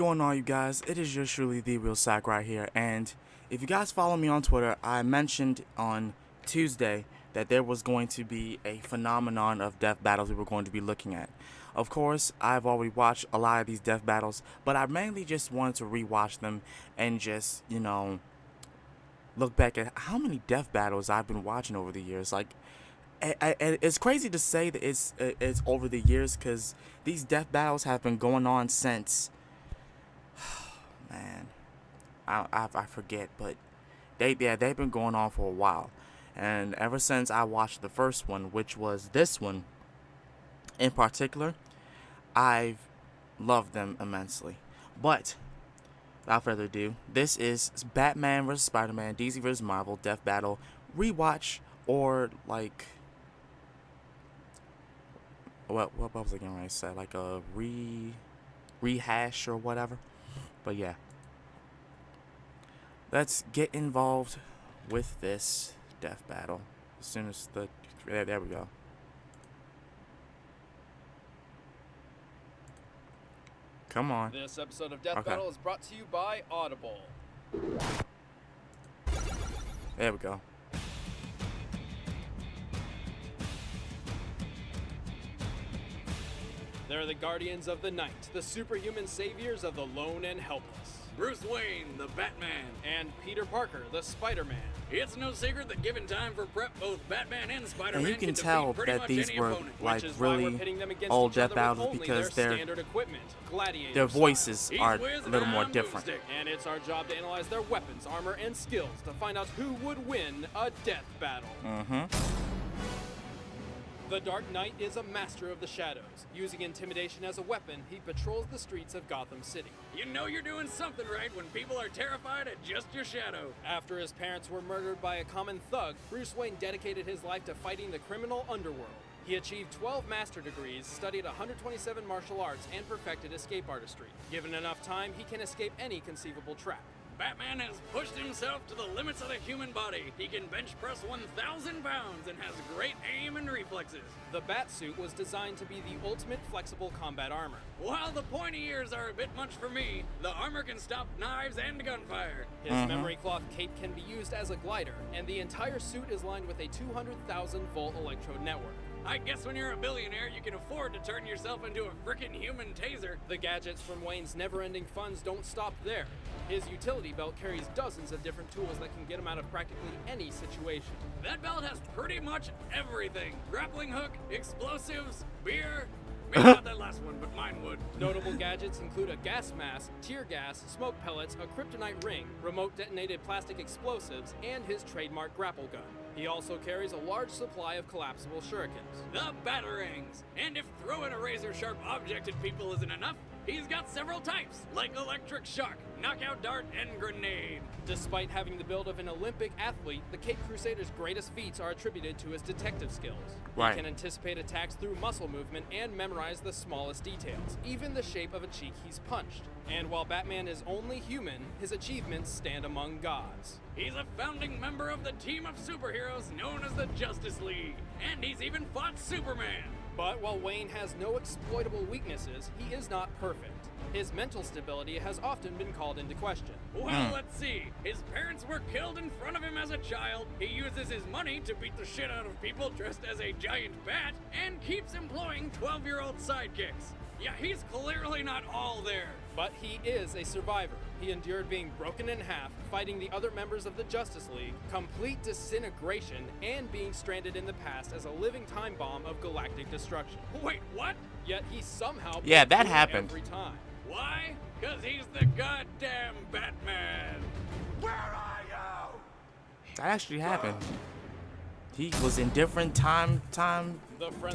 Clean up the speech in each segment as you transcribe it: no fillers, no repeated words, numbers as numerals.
going on, you guys? It is yours truly, the real Sakurai here, and if you guys follow me on Twitter, I mentioned on Tuesday that there was going to be a phenomenon of death battles we were going to be looking at. Of course, I've already watched a lot of these death battles, but I mainly just wanted to rewatch them and just, look back at how many death battles I've been watching over the years. Like, it's crazy to say that it's over the years, because these death battles have been going on since, man, I forget, but they've been going on for a while, and ever since I watched the first one, which was this one in particular, I've loved them immensely. But without further ado, this is Batman vs. Spider-Man, DC vs. Marvel Death Battle Rewatch, or like, what was I going to say? Like a rehash or whatever. But yeah, let's get involved with this death battle as soon as there we go. Come on. This episode of Death Battle is brought to you by Audible. There we go. They're the guardians of the night, the superhuman saviors of the lone and helpless. Bruce Wayne, the Batman. And Peter Parker, the Spider-Man. It's no secret that given time for prep, both Batman and Spider-Man and you can tell that these were like really old death battles because their voices are a little more different. And it's our job to analyze their weapons, armor, and skills to find out who would win a death battle. The Dark Knight is a master of the shadows. Using intimidation as a weapon, he patrols the streets of Gotham City. You know you're doing something right when people are terrified at just your shadow. After his parents were murdered by a common thug, Bruce Wayne dedicated his life to fighting the criminal underworld. He achieved 12 master degrees, studied 127 martial arts, and perfected escape artistry. Given enough time, he can escape any conceivable trap. Batman has pushed himself to the limits of the human body. He can bench press 1,000 pounds and has great aim and reflexes. The Batsuit was designed to be the ultimate flexible combat armor. While the pointy ears are a bit much for me, the armor can stop knives and gunfire. His memory cloth cape can be used as a glider, and the entire suit is lined with a 200,000-volt electrode network. I guess when you're a billionaire, you can afford to turn yourself into a frickin' human taser. The gadgets from Wayne's never-ending funds don't stop there. His utility belt carries dozens of different tools that can get him out of practically any situation. That belt has pretty much everything. Grappling hook, explosives, beer. Maybe not that last one, but mine would. Notable gadgets include a gas mask, tear gas, smoke pellets, a kryptonite ring, remote detonated plastic explosives, and his trademark grapple gun. He also carries a large supply of collapsible shurikens. The batarangs! And if throwing a razor-sharp object at people isn't enough, he's got several types, like electric shock, knockout dart, and grenade. Despite having the build of an Olympic athlete, the Caped Crusader's greatest feats are attributed to his detective skills. Right. He can anticipate attacks through muscle movement and memorize the smallest details, even the shape of a cheek he's punched. And while Batman is only human, his achievements stand among gods. He's a founding member of the team of superheroes known as the Justice League, and he's even fought Superman. But while Wayne has no exploitable weaknesses, he is not perfect. His mental stability has often been called into question. Well, let's see. His parents were killed in front of him as a child. He uses his money to beat the shit out of people dressed as a giant bat, and keeps employing 12-year-old sidekicks. Yeah, he's clearly not all there. But he is a survivor. He endured being broken in half, fighting the other members of the Justice League, complete disintegration, and being stranded in the past as a living time bomb of galactic destruction. Wait, what? Yet he somehow that happened every time. Why? 'Cause he's the goddamn Batman. Where are you? That actually happened. He was in different timelines.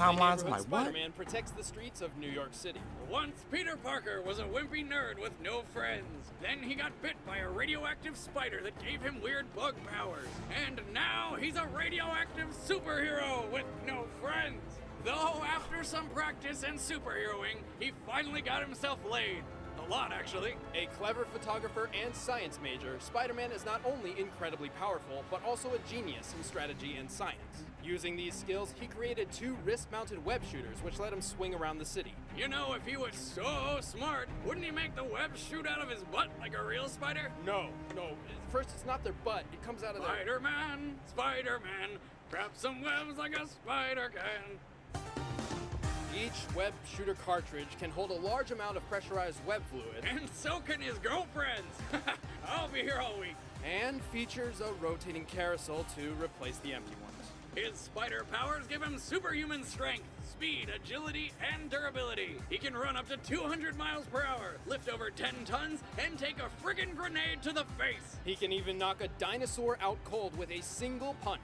I'm like, what? Spider-Man protects the streets of New York City. Once Peter Parker was a wimpy nerd with no friends. Then he got bit by a radioactive spider that gave him weird bug powers. And now he's a radioactive superhero with no friends. Though after some practice and superheroing, he finally got himself laid. A lot, actually. A clever photographer and science major, Spider-Man is not only incredibly powerful, but also a genius in strategy and science. Using these skills, he created 2 wrist-mounted web shooters, which let him swing around the city. You know, if he was so smart, wouldn't he make the web shoot out of his butt like a real spider? No. First, it's not their butt. It comes out of their... Spider-Man, wrap some webs like a spider can. Each web shooter cartridge can hold a large amount of pressurized web fluid And so can his girlfriends. I'll be here all week. and features a rotating carousel to replace the empty ones. His spider powers give him superhuman strength, speed, agility, and durability. He can run up to 200 miles per hour, lift over 10 tons, and take a friggin' grenade to the face. He can even knock a dinosaur out cold with a single punch.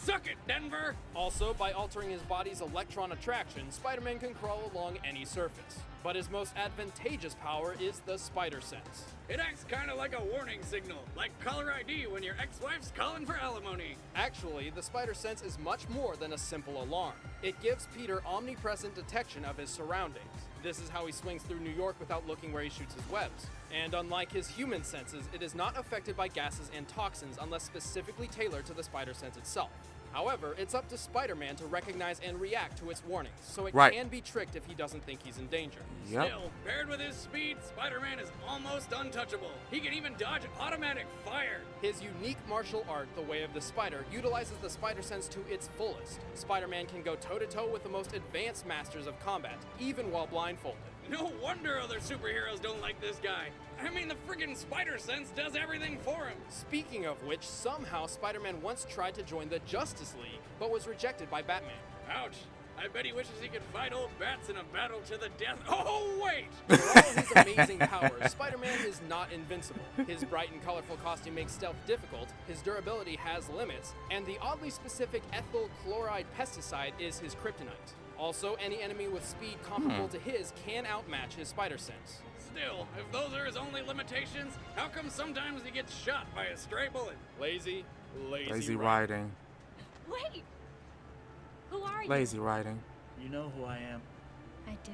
Suck it, Denver! Also, by altering his body's electron attraction, Spider-Man can crawl along any surface. But his most advantageous power is the spider sense. It acts kinda like a warning signal, like caller ID when your ex-wife's calling for alimony. Actually, the spider sense is much more than a simple alarm. It gives Peter omnipresent detection of his surroundings. This is how he swings through New York without looking where he shoots his webs. And unlike his human senses, it is not affected by gases and toxins unless specifically tailored to the spider sense itself. However, it's up to Spider-Man to recognize and react to its warnings, so it can be tricked if he doesn't think he's in danger. Still, paired with his speed, Spider-Man is almost untouchable. He can even dodge automatic fire. His unique martial art, the Way of the Spider, utilizes the spider sense to its fullest. Spider-Man can go toe-to-toe with the most advanced masters of combat, even while blindfolded. No wonder other superheroes don't like this guy. I mean, the friggin' spider sense does everything for him. Speaking of which, somehow Spider-Man once tried to join the Justice League, but was rejected by Batman. Ouch. I bet he wishes he could fight old bats in a battle to the death. Oh, wait! For all his amazing powers, Spider-Man is not invincible. His bright and colorful costume makes stealth difficult, his durability has limits, and the oddly specific ethyl chloride pesticide is his kryptonite. Also, any enemy with speed comparable to his can outmatch his spider sense. Still, if those are his only limitations, how come sometimes he gets shot by a stray bullet? Lazy writing. Wait! Who are you? Lazy writing. You know who I am. I do?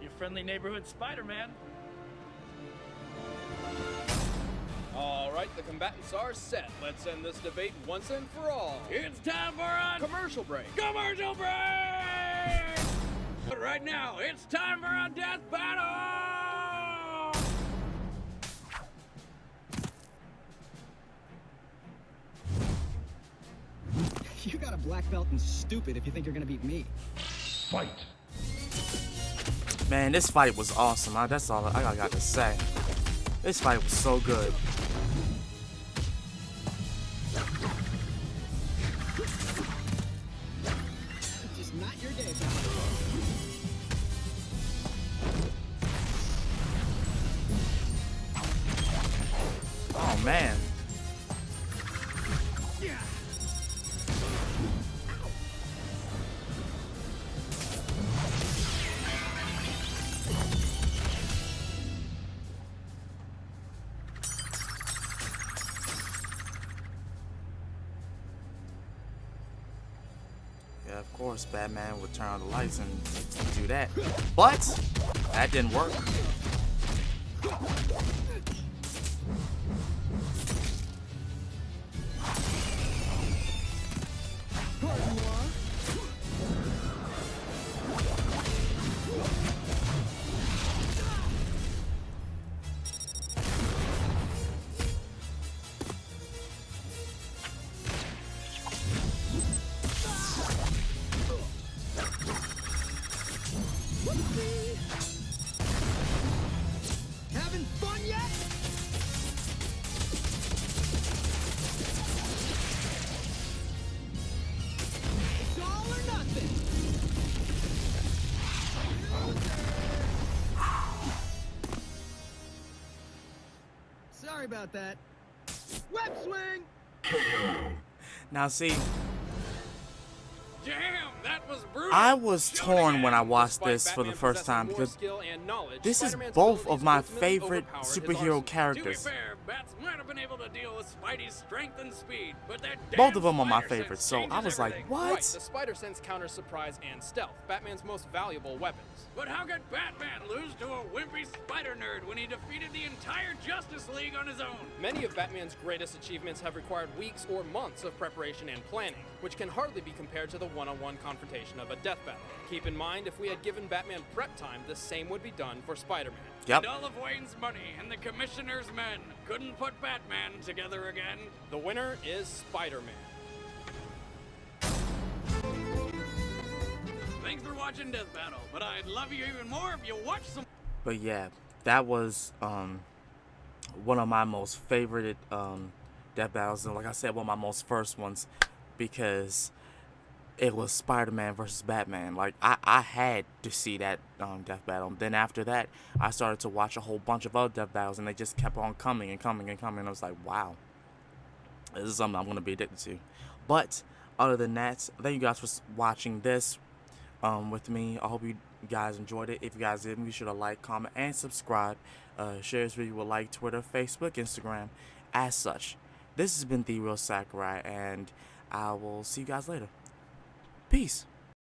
Your friendly neighborhood Spider-Man. Alright, the combatants are set. Let's end this debate once and for all. It's time for a Commercial break. commercial break! But right now, it's time for a death battle! You got a black belt and stupid if you think you're gonna beat me. Fight. Man, this fight was awesome. That's all I got to say. This fight was so good. Just not your day, Oh man. Yeah, of course, Batman would turn on the lights and do that. But that didn't work. Having fun yet? It's all or nothing. Sorry about that. Web swing! Now see, Damn, that was brutal! I was Shoot torn again. when I watched Despite this for the Batman first possessing time more because skill and knowledge, this is Spider-Man's both abilities of my ultimately favorite overpowered his superhero arsenal. To be characters. fair, bats might have been able to deal with Spidey's strength and speed, but that Both damn of them are my spider sense favorites, so I changes was everything. like, what? Right, the spider sense counters surprise and stealth, Batman's most valuable weapons. But how could Batman lose to a wimpy spider nerd when he defeated the entire Justice League on his own? Many of Batman's greatest achievements have required weeks or months of preparation and planning, which can hardly be compared to the one-on-one confrontation of a death battle. Keep in mind, if we had given Batman prep time, the same would be done for Spider-Man. Yep. And all of Wayne's money and the Commissioner's men couldn't put Batman together again. The winner is Spider-Man. Thanks for watching Death Battle, but I'd love you even more if you watch some. But yeah, that was one of my most favorite death battles, and like I said, one of my most first ones, because it was Spider-Man versus Batman. Like I had to see that death battle. Then after that, I started to watch a whole bunch of other death battles, and they just kept on coming and coming and coming. And I was like, wow, this is something I'm gonna be addicted to. But other than that, thank you guys for watching this with me. I hope you guys enjoyed it. If you guys did, be sure to like, comment, and subscribe. Share this video with like Twitter, Facebook, Instagram, as such. This has been The Real Sakurai, and I will see you guys later. Peace.